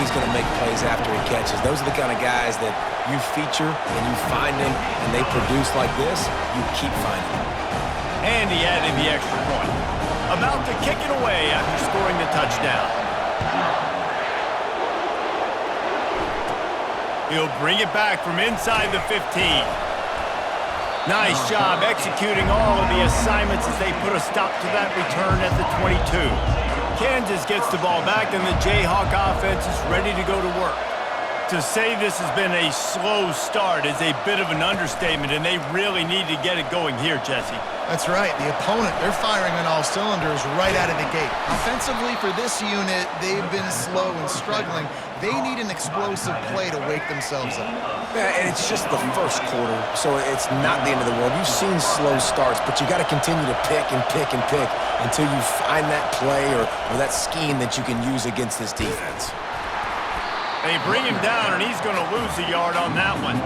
he's going to make plays after he catches. Those are the kind of guys that you feature and you find them and they produce like this, you keep finding them. And he added the extra point. About to kick it away after scoring the touchdown. He'll bring it back from inside the 15. Nice job executing all of the assignments as they put a stop to that return at the 22. Kansas gets the ball back and the Jayhawk offense is ready to go to work. To say this has been a slow start is a bit of an understatement, and they really need to get it going here, Jesse. That's right. The opponent, they're firing on all cylinders right out of the gate. Offensively, for this unit, they've been slow and struggling. They need an explosive play to wake themselves up. Yeah, and it's just the first quarter, so it's not the end of the world. You've seen slow starts, but you got to continue to pick and pick and pick until you find that play or that scheme that you can use against this defense. They bring him down, and he's going to lose a yard on that one.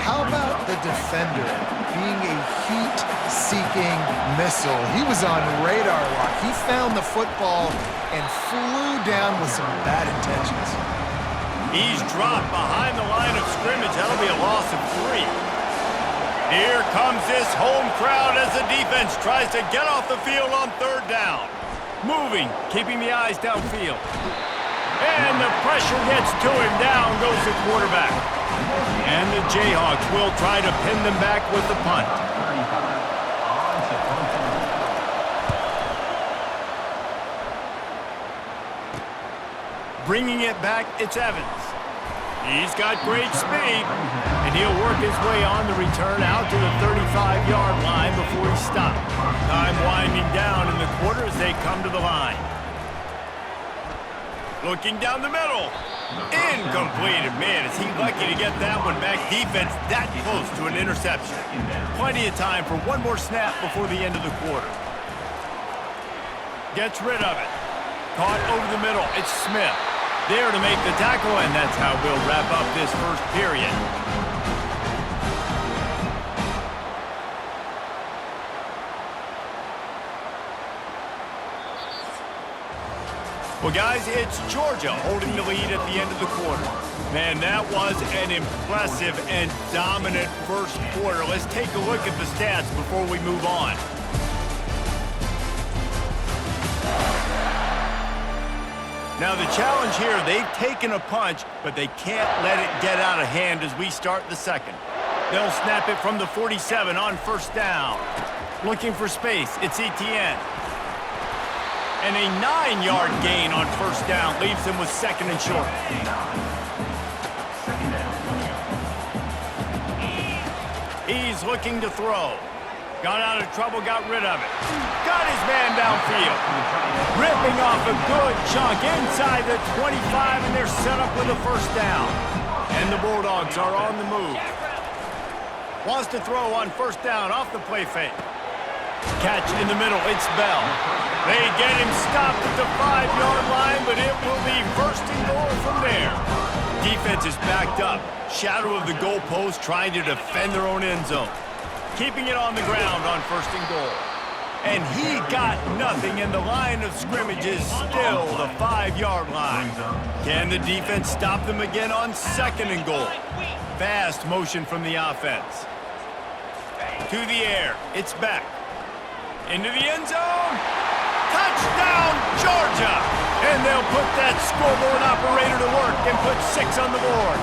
How about the defender being a heat-seeking missile? He was on radar lock. He found the football and flew down with some bad intentions. He's dropped behind the line of scrimmage. That'll be a loss of 3. Here comes this home crowd as the defense tries to get off the field on 3rd down. Moving, keeping the eyes downfield. And the pressure gets to him. Down goes the quarterback. And the Jayhawks will try to pin them back with the punt. Bringing it back, it's Evans. He's got great speed, and he'll work his way on the return out to the 35-yard line before he stops. Time winding down in the quarter as they come to the line. Looking down the middle. Incomplete. Man, is he lucky to get that one back. Defense that close to an interception. Plenty of time for one more snap before the end of the quarter. Gets rid of it. Caught over the middle. It's Smith. There to make the tackle, and that's how we'll wrap up this first period. Well, guys, it's Georgia holding the lead at the end of the quarter. Man, that was an impressive and dominant first quarter. Let's take a look at the stats before we move on. Now, the challenge here, they've taken a punch, but they can't let it get out of hand as we start the second. They'll snap it from the 47 on 1st down. Looking for space, it's Etienne. And a 9-yard gain on 1st down leaves him with 2nd and short. He's looking to throw. Got out of trouble, got rid of it. Got his man downfield. Ripping off a good chunk inside the 25, and they're set up with a 1st down. And the Bulldogs are on the move. Wants to throw on 1st down off the play fake. Catch in the middle, it's Bell. They get him stopped at the 5-yard line, but it will be 1st and goal from there. Defense is backed up. Shadow of the goalpost trying to defend their own end zone. Keeping it on the ground on 1st and goal. And he got nothing, and the line of scrimmage is still the 5-yard line. Can the defense stop them again on 2nd and goal? Fast motion from the offense. To the air, it's back. Into the end zone. Touchdown, Georgia! And they'll put that scoreboard operator to work and put 6 on the board.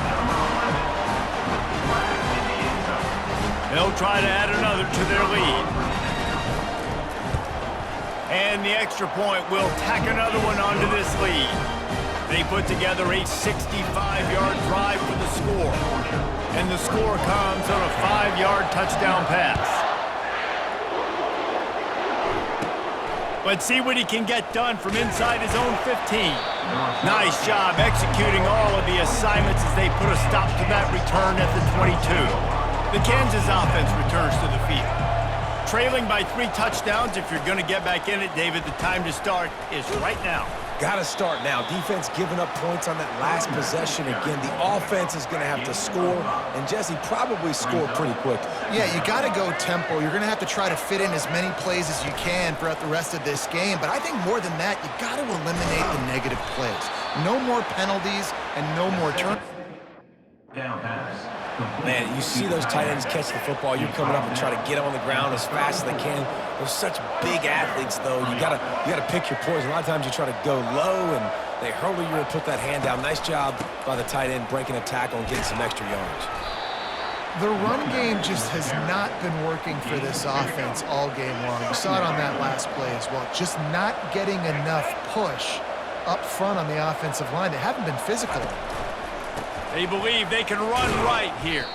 They'll try to add another to their lead. And the extra point will tack another one onto this lead. They put together a 65-yard drive for the score. And the score comes on a 5-yard touchdown pass. Let's see what he can get done from inside his own 15. Nice job executing all of the assignments as they put a stop to that return at the 22. The Kansas offense returns to the field. Trailing by 3 touchdowns, if you're going to get back in it, David, the time to start is right now. Got to start now. Defense giving up points on that last possession. Again, the offense is going to have to score, and Jesse probably scored pretty quick. Yeah, you got to go tempo. You're going to have to try to fit in as many plays as you can throughout the rest of this game. But I think more than that, you got to eliminate the negative plays. No more penalties and no more turnovers. Man, you see those tight ends catch the football. You're coming up and try to get them on the ground as fast as they can. They're such big athletes, though. You gotta pick your poison. A lot of times you try to go low, and they hurl you and put that hand down. Nice job by the tight end breaking a tackle and getting some extra yards. The run game just has not been working for this offense all game long. You saw it on that last play as well. Just not getting enough push up front on the offensive line. They haven't been physical. They believe they can run right here.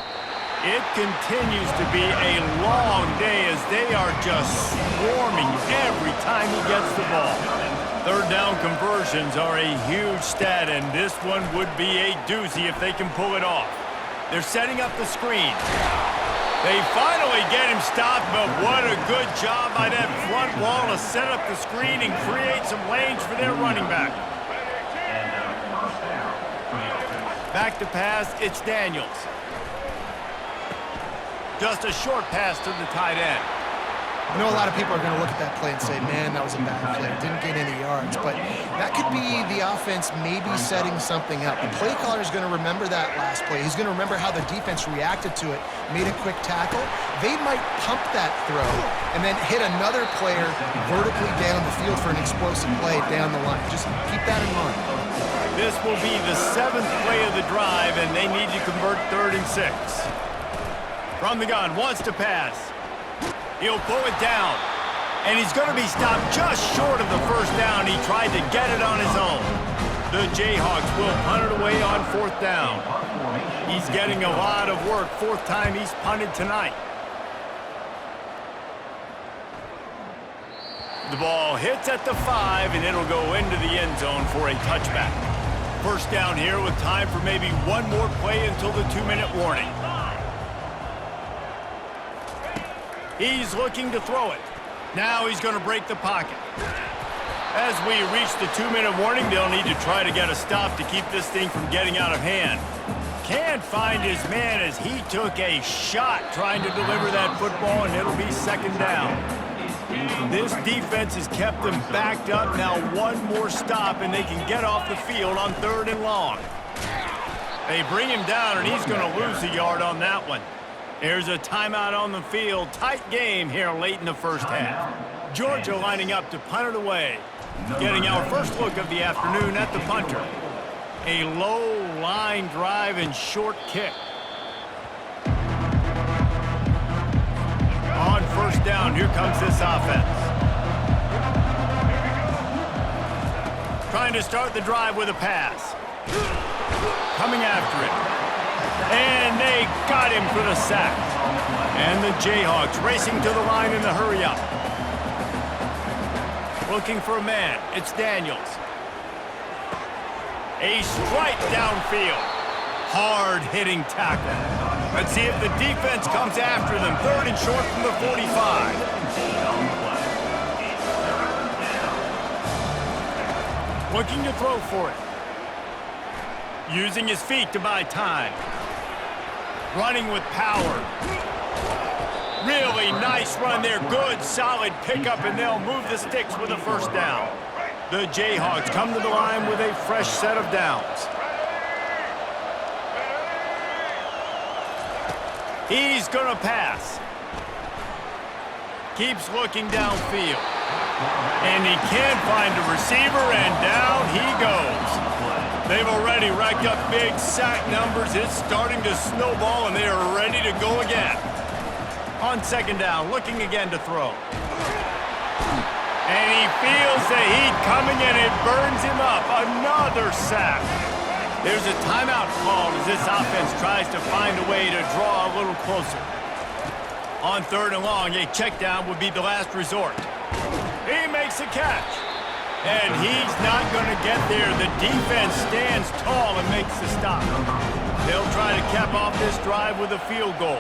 It continues to be a long day as they are just swarming every time he gets the ball. Third down conversions are a huge stat, and this one would be a doozy if they can pull it off. They're setting up the screen. They finally get him stopped, but what a good job by that front wall to set up the screen and create some lanes for their running back. Back to pass, it's Daniels. Just a short pass to the tight end. I know a lot of people are going to look at that play and say, man, that was a bad play. Didn't gain any yards. But that could be the offense maybe setting something up. The play caller is going to remember that last play. He's going to remember how the defense reacted to it, made a quick tackle. They might pump that throw and then hit another player vertically down the field for an explosive play down the line. Just keep that in mind. This will be the 7th play of the drive, and they need to convert 3rd and 6. From the gun, wants to pass. He'll pull it down, and he's going to be stopped just short of the first down. He tried to get it on his own. The Jayhawks will punt it away on 4th down. He's getting a lot of work. 4th time he's punted tonight. The ball hits at the 5, and it'll go into the end zone for a touchback. First down here with time for maybe one more play until the 2-minute warning. He's looking to throw it. Now he's going to break the pocket. As we reach the 2-minute warning, they'll need to try to get a stop to keep this thing from getting out of hand. Can't find his man as he took a shot trying to deliver that football, and it'll be 2nd down. This defense has kept them backed up. Now one more stop, and they can get off the field on 3rd and long. They bring him down, and he's going to lose a yard on that one. There's a timeout on the field. Tight game here late in the first half. Georgia lining up to punt it away. Getting our first look of the afternoon at the punter. A low line drive and short kick. On 1st down, here comes this offense. Trying to start the drive with a pass. Coming after it. And they got him for the sack. And the Jayhawks racing to the line in the hurry-up. Looking for a man. It's Daniels. A strike downfield. Hard-hitting tackle. Let's see if the defense comes after them. 3rd and short from the 45. Looking to throw for it. Using his feet to buy time. Running with power. Really nice run there. Good, solid pickup, and they'll move the sticks with a 1st down. The Jayhawks come to the line with a fresh set of downs. He's going to pass. Keeps looking downfield. And he can't find a receiver, and down he goes. They've already racked up big sack numbers. It's starting to snowball, and they are ready to go again. On 2nd down, looking again to throw. And he feels the heat coming, and it burns him up. Another sack. There's a timeout called as this offense tries to find a way to draw a little closer. On 3rd and long, a check down would be the last resort. He makes a catch. And he's not going to get there. The defense stands tall and makes the stop. They'll try to cap off this drive with a field goal.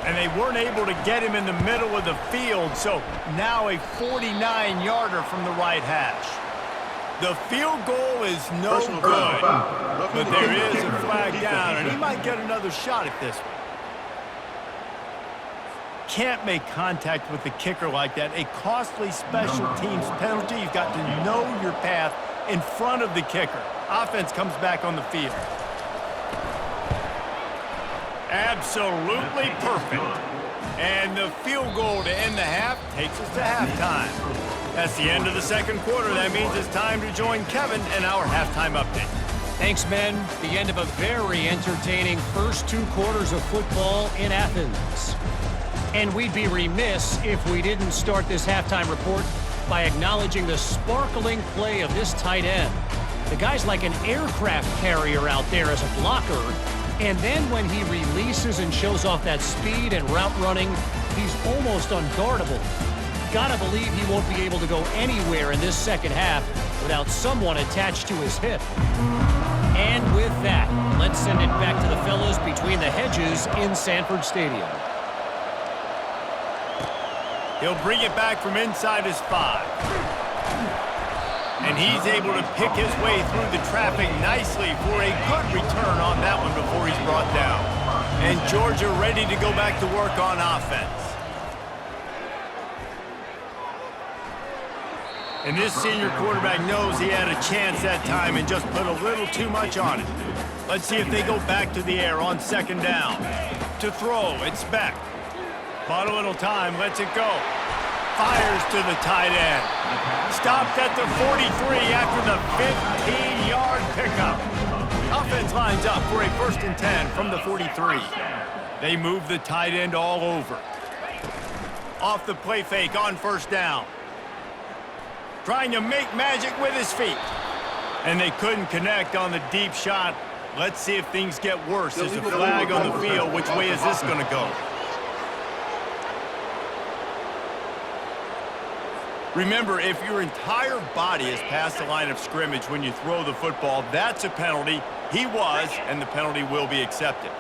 And they weren't able to get him in the middle of the field, so now a 49-yarder from the right hash. The field goal is no good, but there is a flag down, and he might get another shot at this one. Can't make contact with the kicker like that. A costly special teams penalty. You've got to know your path in front of the kicker. Offense comes back on the field. Absolutely perfect. And the field goal to end the half takes us to halftime. That's the end of the second quarter. That means it's time to join Kevin in our halftime update. Thanks, men. The end of a very entertaining first 2 quarters of football in Athens. And we'd be remiss if we didn't start this halftime report by acknowledging the sparkling play of this tight end. The guy's like an aircraft carrier out there as a blocker, and then when he releases and shows off that speed and route running, he's almost unguardable. Gotta believe he won't be able to go anywhere in this second half without someone attached to his hip. And with that, let's send it back to the fellows between the hedges in Sanford Stadium. He'll bring it back from inside his 5. And he's able to pick his way through the traffic nicely for a good return on that one before he's brought down. And Georgia ready to go back to work on offense. And this senior quarterback knows he had a chance that time and just put a little too much on it. Let's see if they go back to the air on second down. To throw, it's Beck. Bought a little time, lets it go. Fires to the tight end. Stopped at the 43 after the 15-yard pickup. Offense lines up for a 1st and 10 from the 43. They move the tight end all over. Off the play fake on 1st down. Trying to make magic with his feet. And they couldn't connect on the deep shot. Let's see if things get worse. There's a flag on the field. Which way is this going to go? Remember, if your entire body is past the line of scrimmage when you throw the football, that's a penalty. He was, and the penalty will be accepted.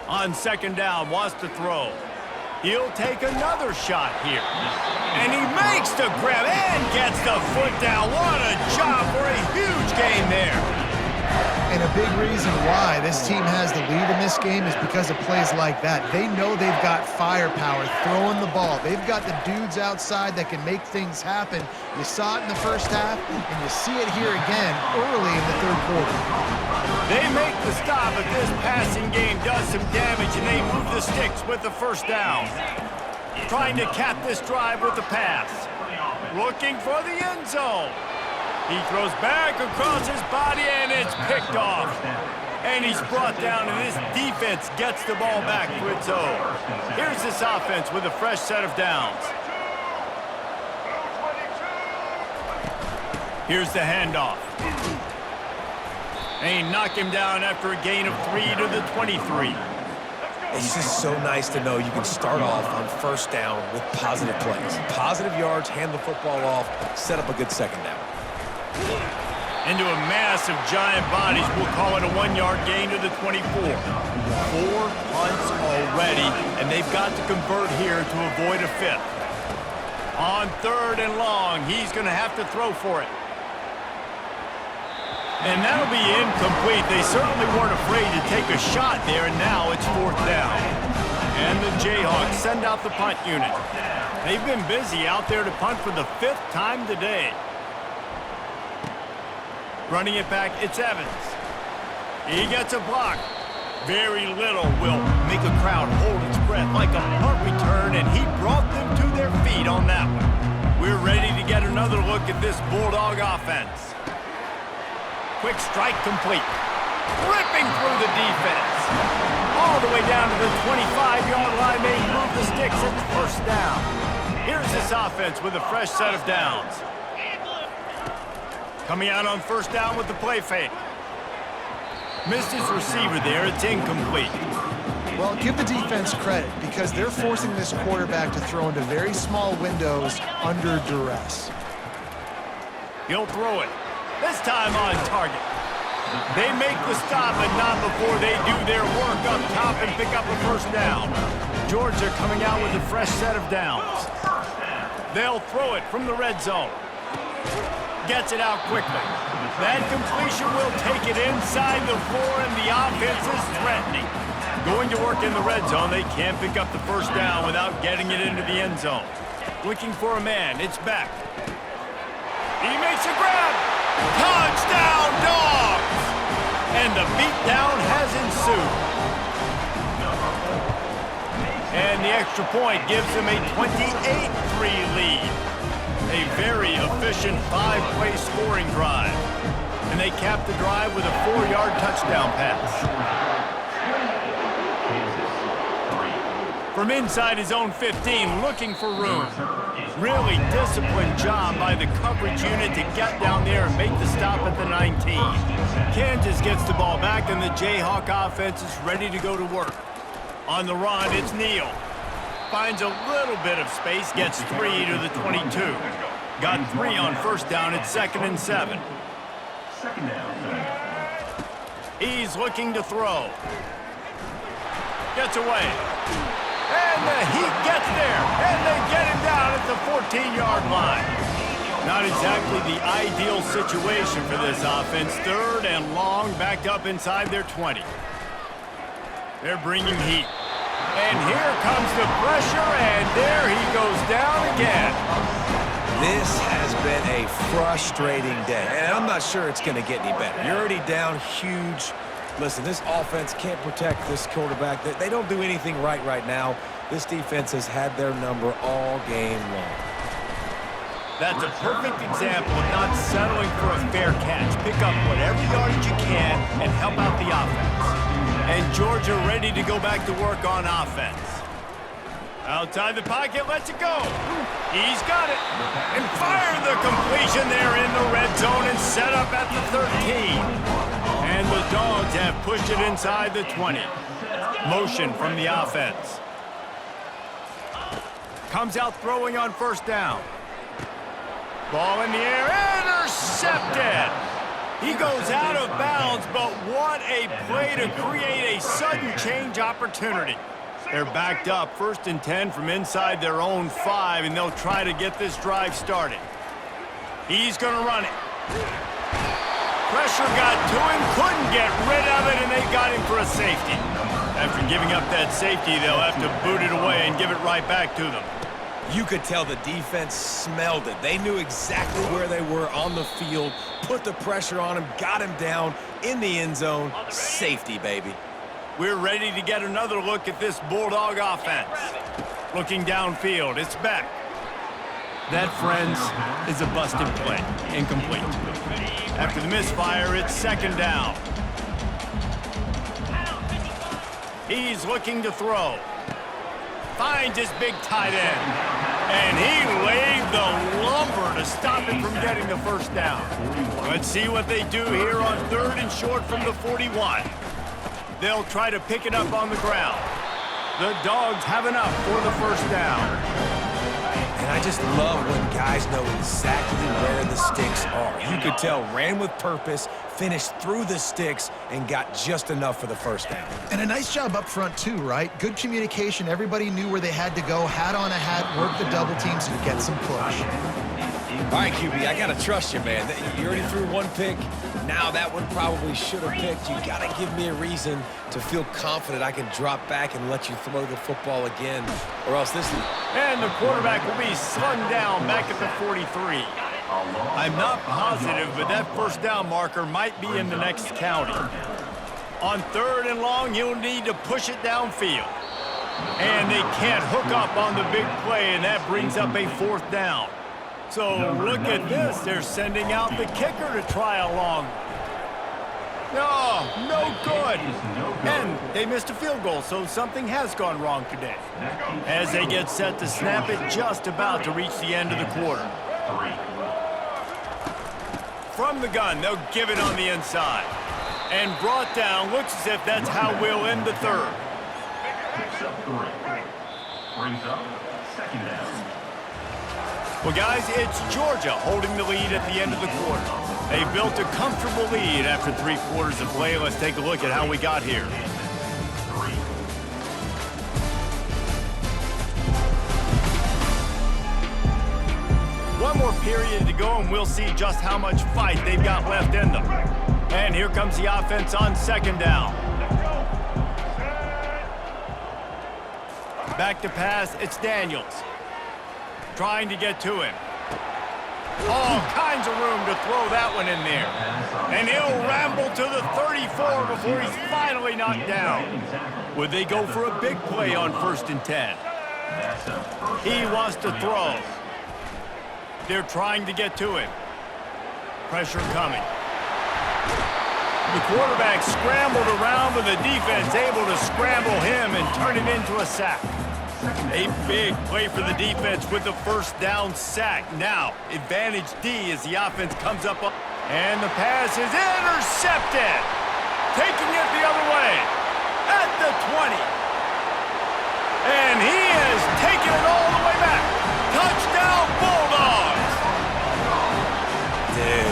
On second down, wants to throw. He'll take another shot here. And he makes the grab and gets the foot down. What a job for a huge gain there. And a big reason why this team has the lead in this game is because of plays like that. They know they've got firepower throwing the ball. They've got the dudes outside that can make things happen. You saw it in the first half, and you see it here again early in the third quarter. They make the stop, but this passing game does some damage, and they move the sticks with the 1st down. Trying to cap this drive with the pass. Looking for the end zone. He throws back across his body, and it's picked off. And he's brought down, and this defense gets the ball back for its own. Here's this offense with a fresh set of downs. Here's the handoff. And he knocked him down after a gain of 3 to the 23. It's just so nice to know you can start off on 1st down with positive plays. Positive yards, hand the football off, set up a good second down. Into a mass of giant bodies. We'll call it a 1-yard gain to the 24. 4 punts already, and they've got to convert here to avoid a 5th. On 3rd and long, he's going to have to throw for it. And that'll be incomplete. They certainly weren't afraid to take a shot there, and now it's 4th down. And the Jayhawks send out the punt unit. They've been busy out there to punt for the 5th time today. Running it back, it's Evans. He gets a block. Very little will make a crowd hold its breath like a punt return, and he brought them to their feet on that one. We're ready to get another look at this Bulldog offense. Quick strike complete. Ripping through the defense. All the way down to the 25-yard line. They move the sticks. It's 1st down. Here's this offense with a fresh set of downs. Coming out on 1st down with the play fake. Missed his receiver there. It's incomplete. Well, give the defense credit because they're forcing this quarterback to throw into very small windows under duress. He'll throw it. This time on target. They make the stop, but not before they do their work up top and pick up a 1st down. Georgia coming out with a fresh set of downs. They'll throw it from the red zone. Gets it out quickly. That completion will take it inside the 4, and the offense is threatening. Going to work in the red zone, they can't pick up the first down without getting it into the end zone. Looking for a man, it's Beck. He makes a grab. Touchdown, Dogs! And the beatdown has ensued. And the extra point gives them a 28-3 lead. A very efficient 5-play scoring drive. And they cap the drive with a 4-yard touchdown pass. From inside his own 15, looking for room. Really disciplined job by the coverage unit to get down there and make the stop at the 19. Kansas gets the ball back, and the Jayhawk offense is ready to go to work. On the run, it's Neal. Finds a little bit of space, gets 3 to the 22. Got 3 on first down at 2nd and 7. He's looking to throw. Gets away. And the Heat gets there, and they get him down at the 14-yard line. Not exactly the ideal situation for this offense. 3rd and long, backed up inside their 20. They're bringing heat. And here comes the pressure, and there he goes down again. This has been a frustrating day, and I'm not sure it's going to get any better. You're already down huge. Listen, this offense can't protect this quarterback. They don't do anything right now. This defense has had their number all game long. That's a perfect example of not settling for a fair catch. Pick up whatever yardage you can and help out the offense. And Georgia ready to go back to work on offense. Outside the pocket, lets it go. He's got it. And fired the completion there in the red zone and set up at the 13. And the Dogs have pushed it inside the 20. Motion from the offense. Comes out throwing on first down. Ball in the air, intercepted. He goes out of bounds, but what a play to create a sudden change opportunity. They're backed up, 1st and 10 from inside their own 5, and they'll try to get this drive started. He's going to run it. Pressure got to him, couldn't get rid of it, and they got him for a safety. After giving up that safety, they'll have to boot it away and give it right back to them. You could tell the defense smelled it. They knew exactly where they were on the field, put the pressure on him, got him down in the end zone. Safety, baby. We're ready to get another look at this Bulldog offense. Looking downfield, it's Beck. That, friends, is a busted play. Incomplete. After the misfire, it's 2nd down. He's looking to throw. Finds his big tight end. And he laid the lumber to stop him from getting the first down. Let's see what they do here on 3rd and short from the 41. They'll try to pick it up on the ground. The Dogs have enough for the first down. And I just love when guys know exactly where the sticks are. You could tell ran with purpose, finished through the sticks, and got just enough for the first down. And a nice job up front, too, right? Good communication. Everybody knew where they had to go. Hat on a hat, work the double teams, and get some push. All right, QB, I got to trust you, man. You already threw one pick. Now that one probably should have picked. You got to give me a reason to feel confident I can drop back and let you throw the football again, or else this... And the quarterback will be slung down back at the 43. I'm not positive, but that first down marker might be in the next county. On 3rd and long, he'll need to push it downfield. And they can't hook up on the big play, and that brings up a 4th down. So look at this. They're sending out the kicker to try a long one. Oh, no good. And they missed a field goal, so something has gone wrong today. As they get set to snap it, just about to reach the end of the quarter. From the gun, they'll give it on the inside. And brought down, looks as if that's how we'll end the 3rd. Brings up 2nd down. Well, guys, it's Georgia holding the lead at the end of the quarter. They built a comfortable lead after 3 quarters of play. Let's take a look at how we got here. period to go, and we'll see just how much fight they've got left in them. And here comes the offense on second down. Back to pass, it's Daniels. Trying to get to him. All kinds of room to throw that one in there. And he'll ramble to the 34 before he's finally knocked down. Would they go for a big play on 1st and 10? He wants to throw. They're trying to get to him. Pressure coming. The quarterback scrambled around, but the defense able to scramble him and turn it into a sack. A big play for the defense with the 1st down sack. Now, advantage D as the offense comes up. And the pass is intercepted. Taking it the other way at the 20. And he is taking it all the way back. Touchdown, Bulldogs! Dude,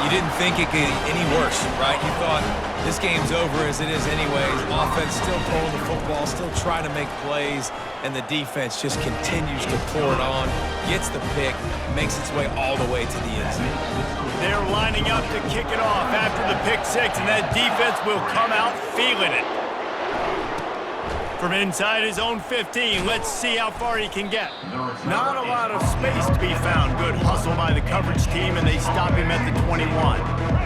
you didn't think it could get any worse, right? You thought this game's over as it is anyways. Offense still pulling the football, still trying to make plays, and the defense just continues to pour it on, gets the pick, makes its way all the way to the end zone. They're lining up to kick it off after the pick six, and that defense will come out feeling it. From inside his own 15, let's see how far he can get. Not a lot of space to be found. Good hustle by the coverage team, and they stop him at the 21.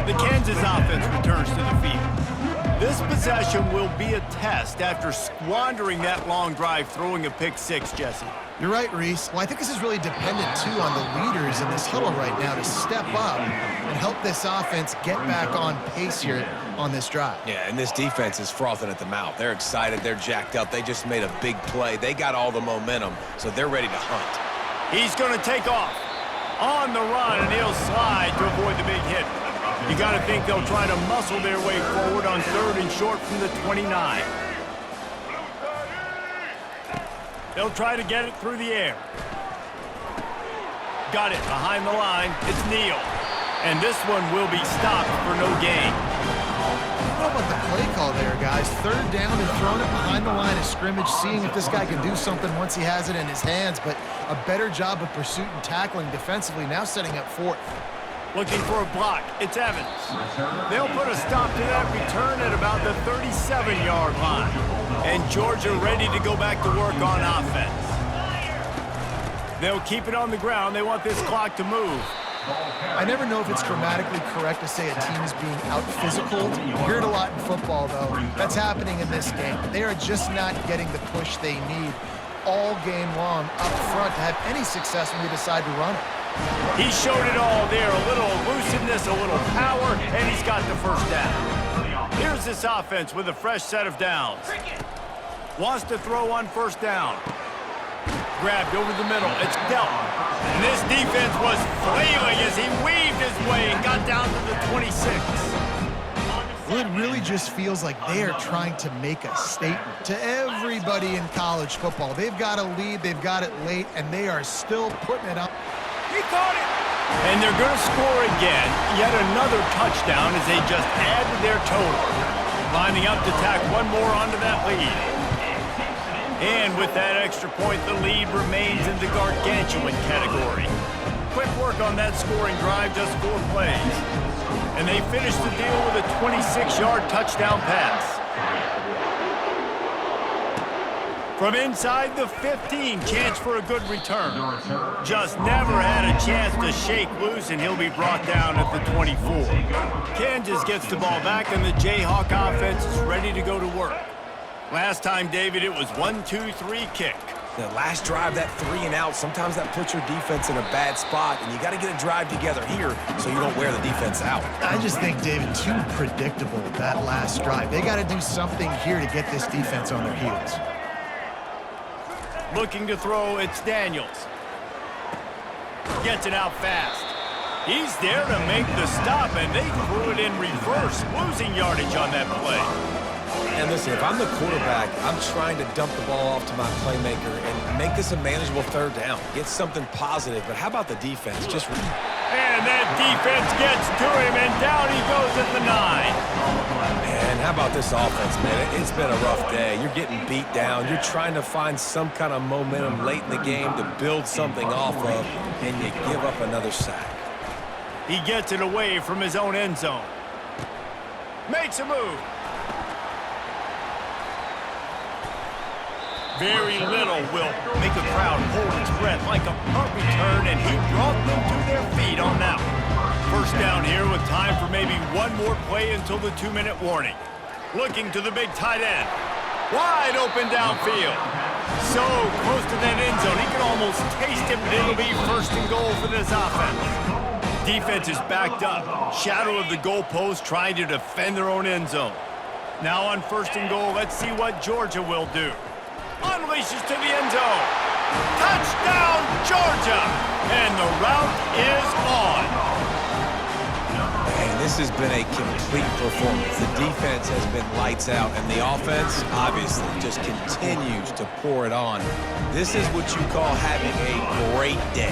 The Kansas offense returns to the field. This possession will be a test after squandering that long drive throwing a pick six, Jesse. You're right, Reese. Well, I think this is really dependent, too, on the leaders in this huddle right now to step up and help this offense get back on pace here on this drive. Yeah, and this defense is frothing at the mouth. They're excited. They're jacked up. They just made a big play. They got all the momentum, so they're ready to hunt. He's going to take off on the run, and he'll slide to avoid the big hit. You got to think they'll try to muscle their way forward on 3rd and short from the 29. They'll try to get it through the air. Got it behind the line. It's Neal. And this one will be stopped for no gain. I don't know about the play call there, guys. 3rd down and throwing it behind the line of scrimmage, seeing if this guy can do something once he has it in his hands, but a better job of pursuit and tackling defensively, now setting up 4th. Looking for a block. It's Evans. They'll put a stop to that return at about the 37-yard line. And Georgia ready to go back to work on offense. They'll keep it on the ground. They want this clock to move. I never know if it's grammatically correct to say a team is being out-physical. You hear it a lot in football, though. That's happening in this game. They are just not getting the push they need all game long up front to have any success when they decide to run it. He showed it all there. A little elusiveness, a little power, and he's got the 1st down. Here's this offense with a fresh set of downs. Wants to throw on 1st down. Grabbed over the middle. It's dealt. And this defense was flailing as he weaved his way and got down to the 26. Well, it really just feels like they are trying to make a statement to everybody in college football. They've got a lead, they've got it late, and they are still putting it up. He caught it! And they're going to score again. Yet another touchdown as they just add to their total. Lining up to tack one more onto that lead. And with that extra point, the lead remains in the gargantuan category. Quick work on that scoring drive, just 4 plays. And they finish the deal with a 26-yard touchdown pass. From inside the 15, chance for a good return. Just never had a chance to shake loose, and he'll be brought down at the 24. Kansas gets the ball back, and the Jayhawk offense is ready to go to work. Last time, David, it was 1-2-3 kick. The last drive, that 3 and out, sometimes that puts your defense in a bad spot, and you got to get a drive together here so you don't wear the defense out. I just think, David, too predictable that last drive. They got to do something here to get this defense on their heels. Looking to throw, it's Daniels. Gets it out fast. He's there to make the stop, and they threw it in reverse, losing yardage on that play. And listen, if I'm the quarterback, I'm trying to dump the ball off to my playmaker and make this a manageable 3rd down. Get something positive, but how about the defense? And And that defense gets to him, and down he goes at the 9. Man, how about this offense, man? It's been a rough day. You're getting beat down. You're trying to find some kind of momentum late in the game to build something off of, and you give up another sack. He gets it away from his own end zone. Makes a move. Very little will make a crowd hold its breath like a punt return, and he brought them to their feet on that one. First down here with time for maybe one more play until the 2-minute warning. Looking to the big tight end. Wide open downfield. So close to that end zone, he can almost taste it, but it'll be 1st and goal for this offense. Defense is backed up. Shadow of the goalpost trying to defend their own end zone. Now on 1st and goal, let's see what Georgia will do. Unleashes to the end zone. Touchdown, Georgia! And the route is on. Man, this has been a complete performance. The defense has been lights out, and the offense, obviously, just continues to pour it on. This is what you call having a great day.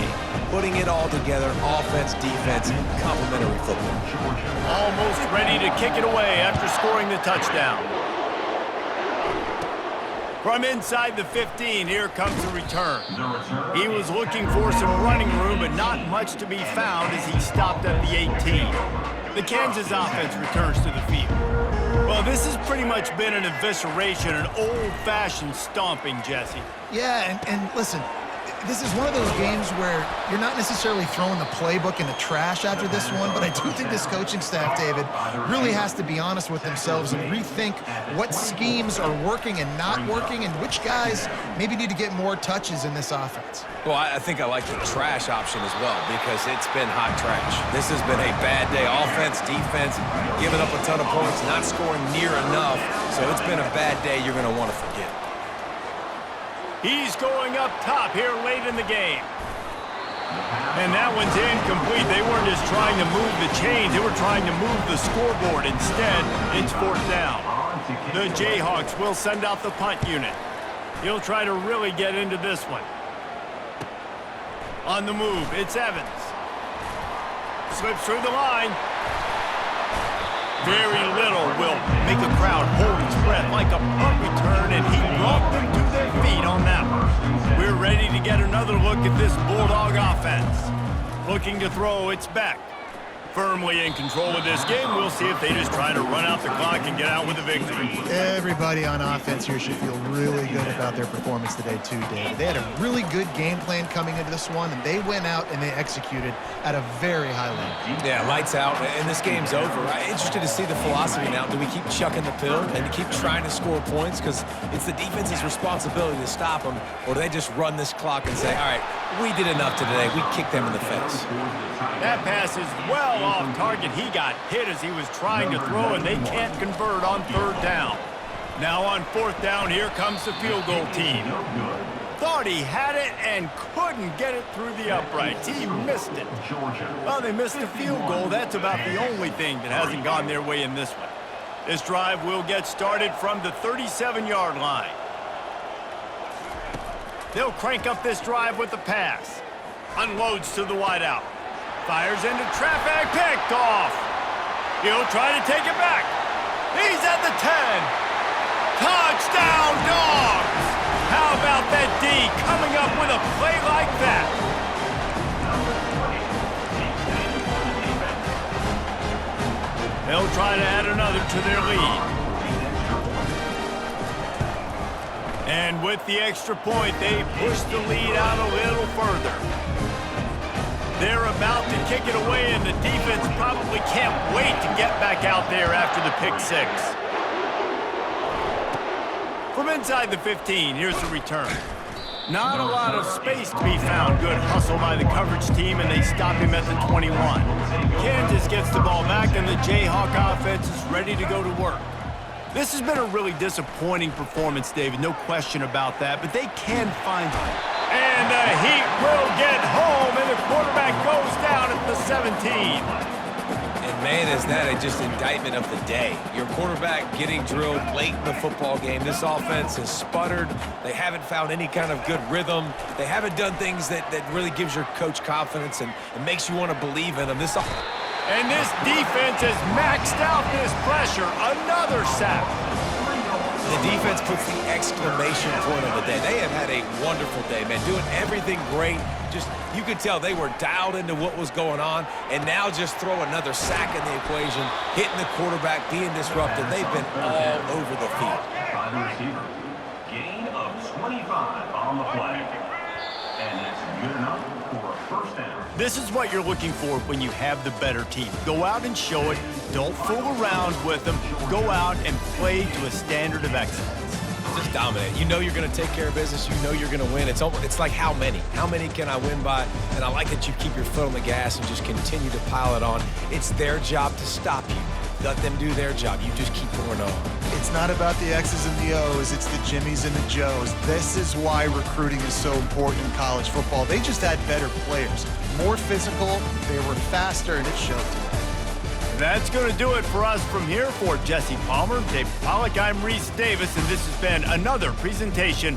Putting it all together, offense, defense, complementary football. Almost ready to kick it away after scoring the touchdown. From inside the 15, here comes the return. He was looking for some running room, but not much to be found as he stopped at the 18. The Kansas offense returns to the field. Well, this has pretty much been an evisceration, an old-fashioned stomping, Jesse. Yeah, and listen, this is one of those games where you're not necessarily throwing the playbook in the trash after this one, but I do think this coaching staff, David, really has to be honest with themselves and rethink what schemes are working and not working and which guys maybe need to get more touches in this offense. Well, I think I like the trash option as well because it's been hot trash. This has been a bad day. Offense, defense, giving up a ton of points, not scoring near enough. So it's been a bad day you're going to want to forget. He's going up top here late in the game. And that one's incomplete. They weren't just trying to move the chains. They were trying to move the scoreboard. Instead, it's 4th down. The Jayhawks will send out the punt unit. He'll try to really get into this one. On the move, it's Evans. Slips through the line. Very little will make a crowd hold its breath like a punt return, and he brought them to their feet on that one. We're ready to get another look at this Bulldog offense. Looking to throw, it's Beck. Firmly in control of this game. We'll see if they just try to run out the clock and get out with a victory. Everybody on offense here should feel really good about their performance today too, Dave. They had a really good game plan coming into this one, and they went out and they executed at a very high level. Yeah, lights out, and this game's over. I'm interested to see the philosophy now. Do we keep chucking the pill and keep trying to score points because it's the defense's responsibility to stop them, or do they just run this clock and say, all right, we did enough today. We kicked them in the face. That pass is well off target. He got hit as he was trying to throw, and they can't convert on 3rd down. Now on 4th down, here comes the field goal team. Thought he had it and couldn't get it through the uprights. He missed it. Well, they missed the field goal. That's about the only thing that hasn't gone their way in this one. This drive will get started from the 37-yard line. They'll crank up this drive with the pass. Unloads to the wideout. Fires into traffic, picked off. He'll try to take it back. He's at the 10. Touchdown, Dogs! How about that D coming up with a play like that? They'll try to add another to their lead. And with the extra point, they push the lead out a little further. They're about to kick it away, and the defense probably can't wait to get back out there after the pick 6. From inside the 15, here's the return. Not a lot of space to be found. Good hustle by the coverage team, and they stop him at the 21. Kansas gets the ball back, and the Jayhawk offense is ready to go to work. This has been a really disappointing performance, David, no question about that, but they can find it. And the Heat will get home, and the quarterback goes down at the 17. And Man, is that just indictment of the day. Your quarterback getting drilled late in the football game. This offense has sputtered. They haven't found any kind of good rhythm. They haven't done things that really gives your coach confidence and makes you want to believe in them. And this defense has maxed out this pressure. Another sack. The defense puts the exclamation point on the day. They have had a wonderful day, man, doing everything great. Just, you could tell they were dialed into what was going on, and now just throw another sack in the equation, hitting the quarterback, being disrupted. They've been all over the field. By the receiver. Gain of 25 on the play. And that's good enough for a first down. This is what you're looking for when you have the better team. Go out and show it. Don't fool around with them. Go out and play to a standard of excellence. Just dominate. You know you're going to take care of business. You know you're going to win. It's like how many? How many can I win by? And I like that you keep your foot on the gas and just continue to pile it on. It's their job to stop you. Let them do their job. You just keep going on. It's not about the X's and the O's. It's the Jimmies and the Joes. This is why recruiting is so important in college football. They just had better players. More physical, they were faster, and it showed today. That's going to do it for us from here. For Jesse Palmer, Dave Pollack, I'm Reese Davis, and this has been another presentation